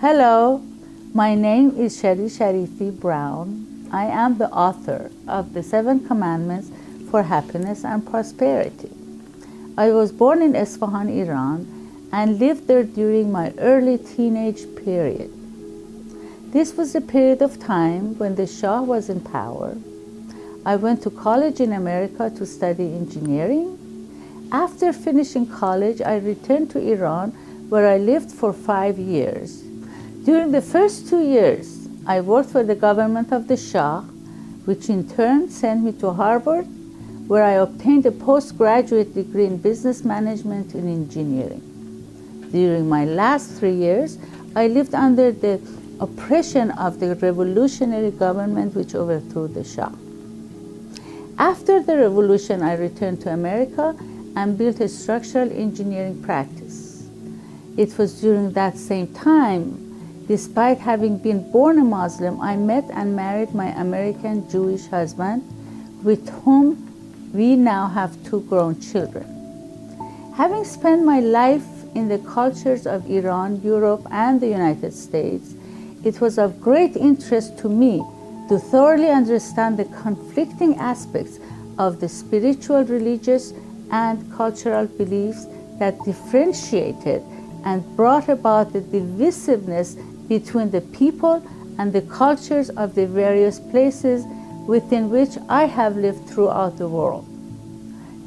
Hello, my name is Sharifi Brown. I am the author of the 7 Commandments for Happiness and Prosperity. I was born in Isfahan, Iran, and lived there during my early teenage period. This was a period of time when the Shah was in power. I went to college in America to study engineering. After finishing college, I returned to Iran, where I lived for 5 years. During the first 2 years, I worked for the government of the Shah, which in turn sent me to Harvard, where I obtained a postgraduate degree in business management and engineering. During my last 3 years, I lived under the oppression of the revolutionary government which overthrew the Shah. After the revolution, I returned to America and built a structural engineering practice. It was during that same time, despite having been born a Muslim, I met and married my American Jewish husband, with whom we now have 2 grown children. Having spent my life in the cultures of Iran, Europe, and the United States, it was of great interest to me to thoroughly understand the conflicting aspects of the spiritual, religious, and cultural beliefs that differentiated and brought about the divisiveness between the people and the cultures of the various places within which I have lived throughout the world.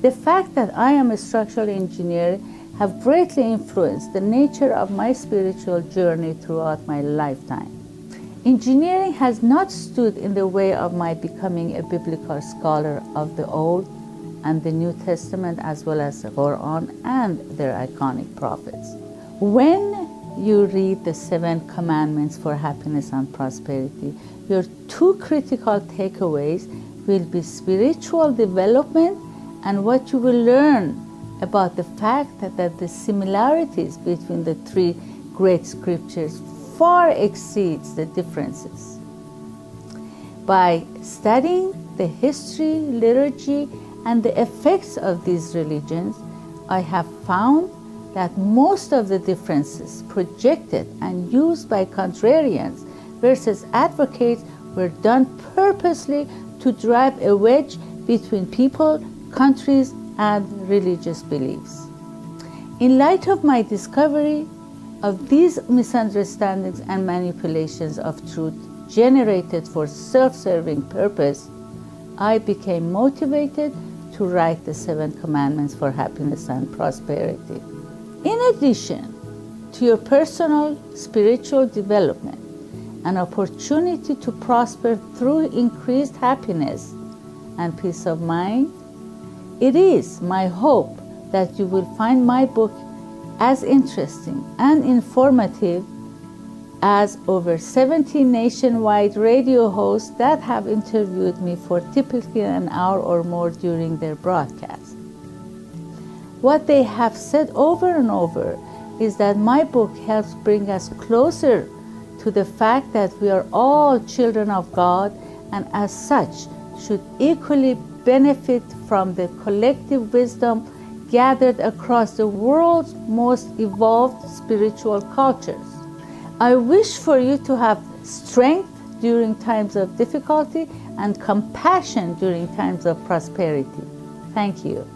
The fact that I am a structural engineer have greatly influenced the nature of my spiritual journey throughout my lifetime. Engineering has not stood in the way of my becoming a biblical scholar of the Old and the New Testament, as well as the Quran and their iconic prophets. When you read the 7 Commandments for Happiness and Prosperity, your 2 critical takeaways will be spiritual development and what you will learn about the fact that the similarities between the 3 great scriptures far exceeds the differences. By studying the history, liturgy, and the effects of these religions, I have found that most of the differences projected and used by contrarians versus advocates were done purposely to drive a wedge between people, countries, and religious beliefs. In light of my discovery of these misunderstandings and manipulations of truth generated for self-serving purpose, I became motivated to write the 7 Commandments for Happiness and Prosperity. In addition to your personal spiritual development, an opportunity to prosper through increased happiness and peace of mind, it is my hope that you will find my book as interesting and informative as over 70 nationwide radio hosts that have interviewed me for typically an hour or more during their broadcast. What they have said over and over is that my book helps bring us closer to the fact that we are all children of God, and as such should equally benefit from the collective wisdom gathered across the world's most evolved spiritual cultures. I wish for you to have strength during times of difficulty and compassion during times of prosperity. Thank you.